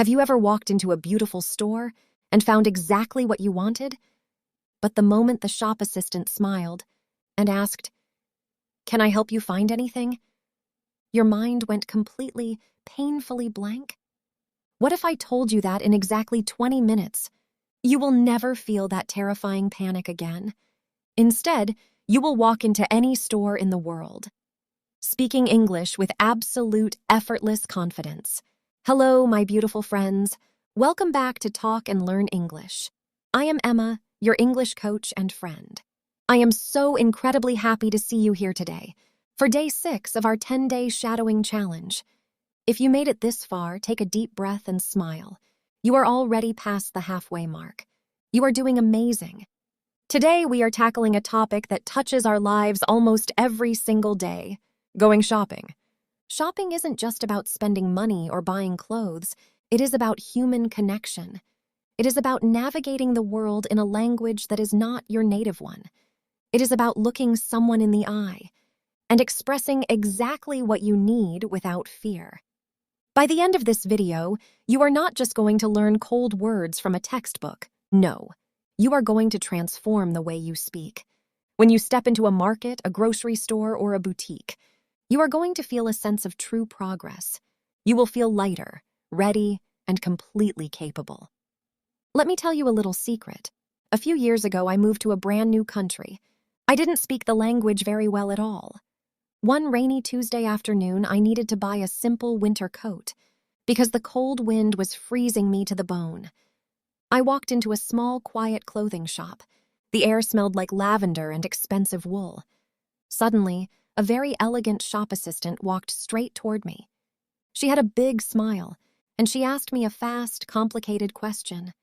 Have you ever walked into a beautiful store and found exactly what you wanted? But the moment the shop assistant smiled and asked, "Can I help you find anything?" your mind went completely, painfully blank. What if I told you that in exactly 20 minutes? You will never feel that terrifying panic again. Instead, you will walk into any store in the world, speaking English with absolute effortless confidence. Hello, my beautiful friends. Welcome back to Talk and Learn English. I am Emma, your English coach and friend. I am so incredibly happy to see you here today for day 6 of our 10-day shadowing challenge. If you made it this far, take a deep breath and smile. You are already past the halfway mark. You are doing amazing. Today, we are tackling a topic that touches our lives almost every single day: going shopping. Shopping isn't just about spending money or buying clothes. It is about human connection. It is about navigating the world in a language that is not your native one. It is about looking someone in the eye and expressing exactly what you need without fear. By the end of this video, you are not just going to learn cold words from a textbook. No, you are going to transform the way you speak. When you step into a market, a grocery store, or a boutique, you are going to feel a sense of true progress. You will feel lighter, ready, and completely capable. Let me tell you a little secret. A few years ago, I moved to a brand new country. I didn't speak the language very well at all. One rainy Tuesday afternoon, I needed to buy a simple winter coat because the cold wind was freezing me to the bone. I walked into a small, quiet clothing shop. The air smelled like lavender and expensive wool. Suddenly, a very elegant shop assistant walked straight toward me. She had a big smile, and she asked me a fast, complicated question.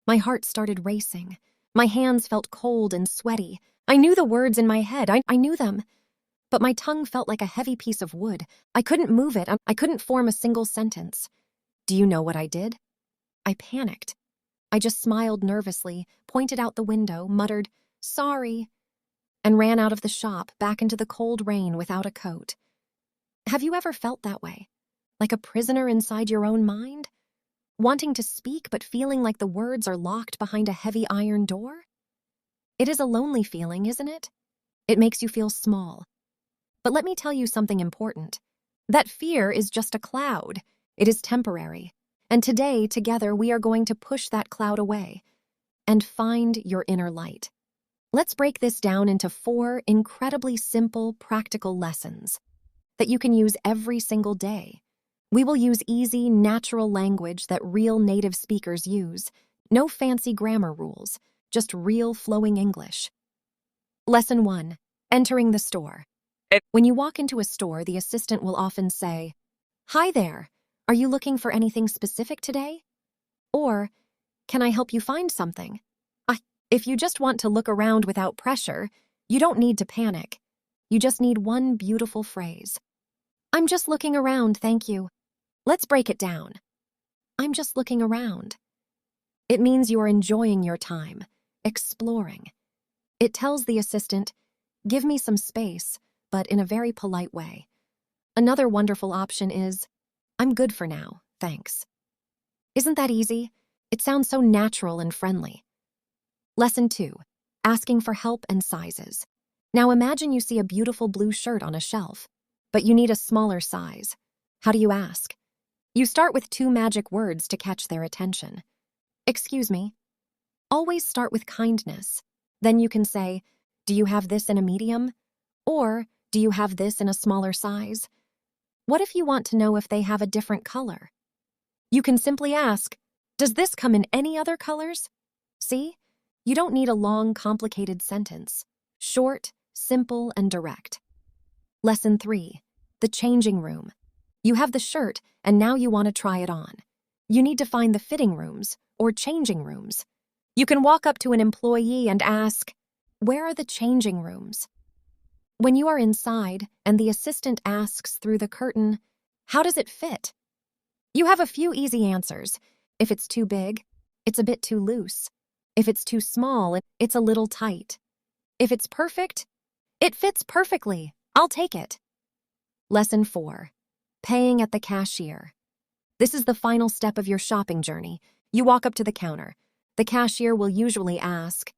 My heart started racing. My hands felt cold and sweaty. I knew the words in my head. I knew them. But my tongue felt like a heavy piece of wood. I couldn't move it. I couldn't form a single sentence. Do you know what I did? I panicked. I just smiled nervously, pointed out the window, muttered, "Sorry," and ran out of the shop, back into the cold rain without a coat. Have you ever felt that way? Like a prisoner inside your own mind? Wanting to speak but feeling like the words are locked behind a heavy iron door? It is a lonely feeling, isn't it? It makes you feel small. But let me tell you something important. That fear is just a cloud. It is temporary. And today, together, we are going to push that cloud away and find your inner light. Let's break this down into 4 incredibly simple, practical lessons that you can use every single day. We will use easy, natural language that real native speakers use. No fancy grammar rules, just real flowing English. Lesson 1. Entering the store. When you walk into a store, the assistant will often say, "Hi there, are you looking for anything specific today?" Or, "Can I help you find something?" If you just want to look around without pressure, you don't need to panic. You just need one beautiful phrase. "I'm just looking around, thank you." Let's break it down. I'm just looking around. It means you are enjoying your time, exploring. It tells the assistant, "Give me some space," but in a very polite way. Another wonderful option is, "I'm good for now, thanks." Isn't that easy? It sounds so natural and friendly. Lesson 2. Asking for help and sizes. Now imagine you see a beautiful blue shirt on a shelf, but you need a smaller size. How do you ask? You start with 2 magic words to catch their attention. "Excuse me." Always start with kindness. Then you can say, "Do you have this in a medium?" Or, "Do you have this in a smaller size?" What if you want to know if they have a different color? You can simply ask, "Does this come in any other colors?" See? You don't need a long, complicated sentence. Short, simple, and direct. Lesson 3. The changing room. You have the shirt, and now you want to try it on. You need to find the fitting rooms, or changing rooms. You can walk up to an employee and ask, "Where are the changing rooms?" When you are inside and the assistant asks through the curtain, "How does it fit?" You have a few easy answers. If it's too big, it's a bit too loose. If it's too small, it's a little tight. If it's perfect, "It fits perfectly. I'll take it." Lesson 4. Paying at the cashier. This is the final step of your shopping journey. You walk up to the counter. The cashier will usually ask,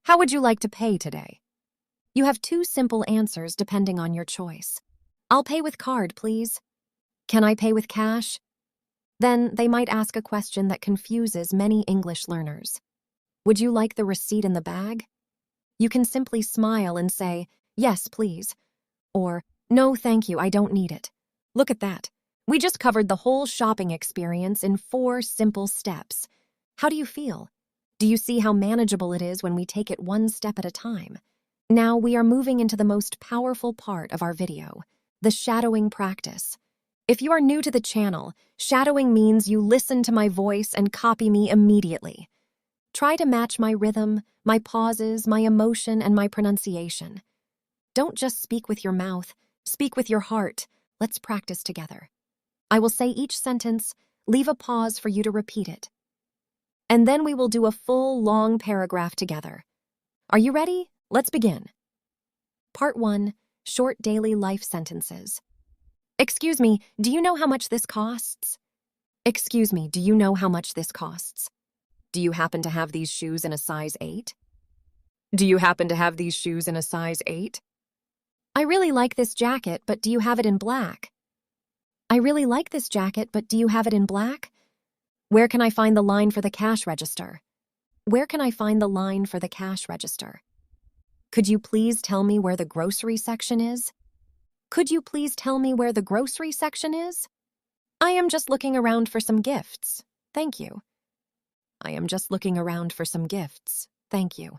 "How would you like to pay today?" You have two simple answers depending on your choice. "I'll pay with card, please." "Can I pay with cash?" Then they might ask a question that confuses many English learners. "Would you like the receipt in the bag?" You can simply smile and say, "Yes, please." Or, "No, thank you, I don't need it." Look at that. We just covered the whole shopping experience in 4 simple steps. How do you feel? Do you see how manageable it is when we take it one step at a time? Now we are moving into the most powerful part of our video, the shadowing practice. If you are new to the channel, shadowing means you listen to my voice and copy me immediately. Try to match my rhythm, my pauses, my emotion, and my pronunciation. Don't just speak with your mouth, speak with your heart. Let's practice together. I will say each sentence, leave a pause for you to repeat it. And then we will do a full, long paragraph together. Are you ready? Let's begin. Part 1, Short Daily Life Sentences. Excuse me, do you know how much this costs? Excuse me, do you know how much this costs? Do you happen to have these shoes in a size 8? Do you happen to have these shoes in a size 8? I really like this jacket, but do you have it in black? I really like this jacket, but do you have it in black? Where can I find the line for the cash register? Where can I find the line for the cash register? Could you please tell me where the grocery section is? Could you please tell me where the grocery section is? I am just looking around for some gifts. Thank you. I am just looking around for some gifts. Thank you.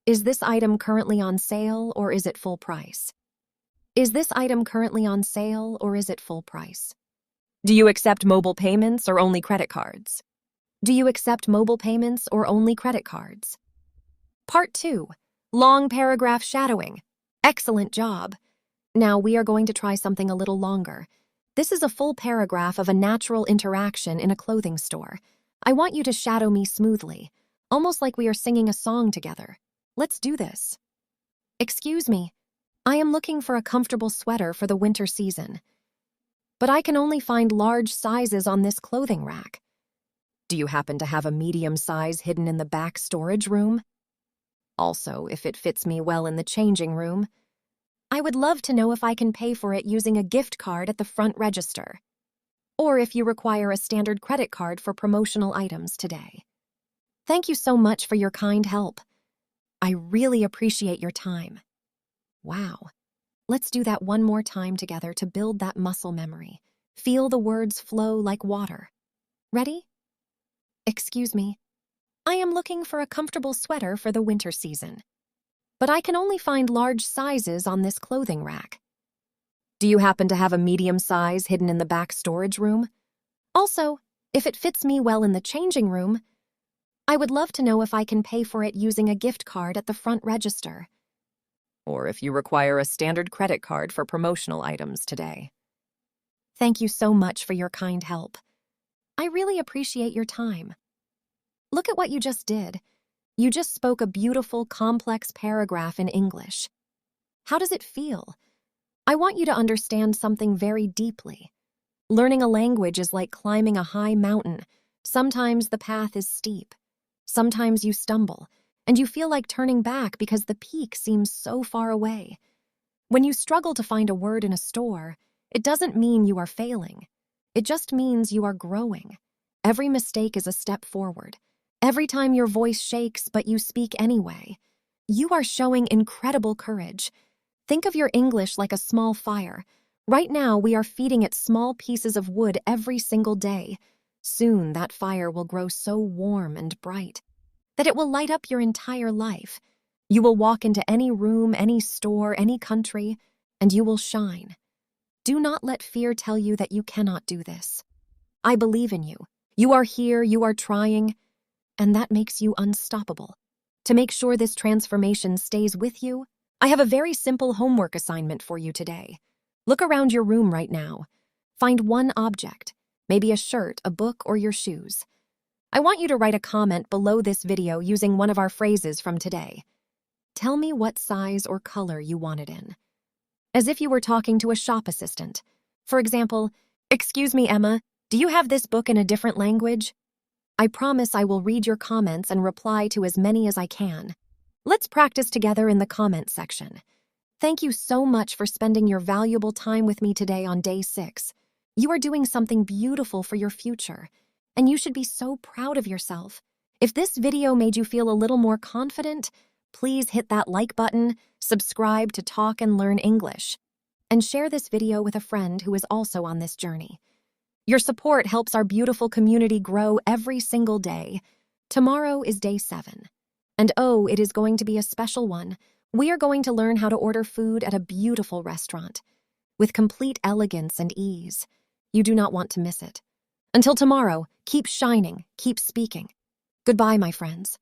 Is this item currently on sale or is it full price? Is this item currently on sale or is it full price? Do you accept mobile payments or only credit cards? Do you accept mobile payments or only credit cards? Part 2, Long Paragraph Shadowing. Excellent job. Now we are going to try something a little longer. This is a full paragraph of a natural interaction in a clothing store. I want you to shadow me smoothly, almost like we are singing a song together. Let's do this. Excuse me, I am looking for a comfortable sweater for the winter season, but I can only find large sizes on this clothing rack. Do you happen to have a medium size hidden in the back storage room? Also, if it fits me well in the changing room, I would love to know if I can pay for it using a gift card at the front register, or if you require a standard credit card for promotional items today. Thank you so much for your kind help. I really appreciate your time. Wow. Let's do that one more time together to build that muscle memory. Feel the words flow like water. Ready? Excuse me. I am looking for a comfortable sweater for the winter season, but I can only find large sizes on this clothing rack. Do you happen to have a medium size hidden in the back storage room? Also, if it fits me well in the changing room, I would love to know if I can pay for it using a gift card at the front register, or if you require a standard credit card for promotional items today. Thank you so much for your kind help. I really appreciate your time. Look at what you just did. You just spoke a beautiful, complex paragraph in English. How does it feel? I want you to understand something very deeply. Learning a language is like climbing a high mountain. Sometimes the path is steep. Sometimes you stumble, and you feel like turning back because the peak seems so far away. When you struggle to find a word in a store, it doesn't mean you are failing. It just means you are growing. Every mistake is a step forward. Every time your voice shakes, but you speak anyway, you are showing incredible courage. Think of your English like a small fire. Right now, we are feeding it small pieces of wood every single day. Soon, that fire will grow so warm and bright that it will light up your entire life. You will walk into any room, any store, any country, and you will shine. Do not let fear tell you that you cannot do this. I believe in you. You are here, you are trying, and that makes you unstoppable. To make sure this transformation stays with you, I have a very simple homework assignment for you today. Look around your room right now. Find one object, maybe a shirt, a book, or your shoes. I want you to write a comment below this video using one of our phrases from today. Tell me what size or color you want it in, as if you were talking to a shop assistant. For example, "Excuse me, Emma, Do you have this book in a different language? I promise I will read your comments and reply to as many as I can. Let's practice together in the comments section. Thank you so much for spending your valuable time with me today on day 6. You are doing something beautiful for your future, and you should be so proud of yourself. If this video made you feel a little more confident, please hit that like button, subscribe to Talk and Learn English, and share this video with a friend who is also on this journey. Your support helps our beautiful community grow every single day. Tomorrow is day 7. And oh, it is going to be a special one. We are going to learn how to order food at a beautiful restaurant with complete elegance and ease. You do not want to miss it. Until tomorrow, keep shining, keep speaking. Goodbye, my friends.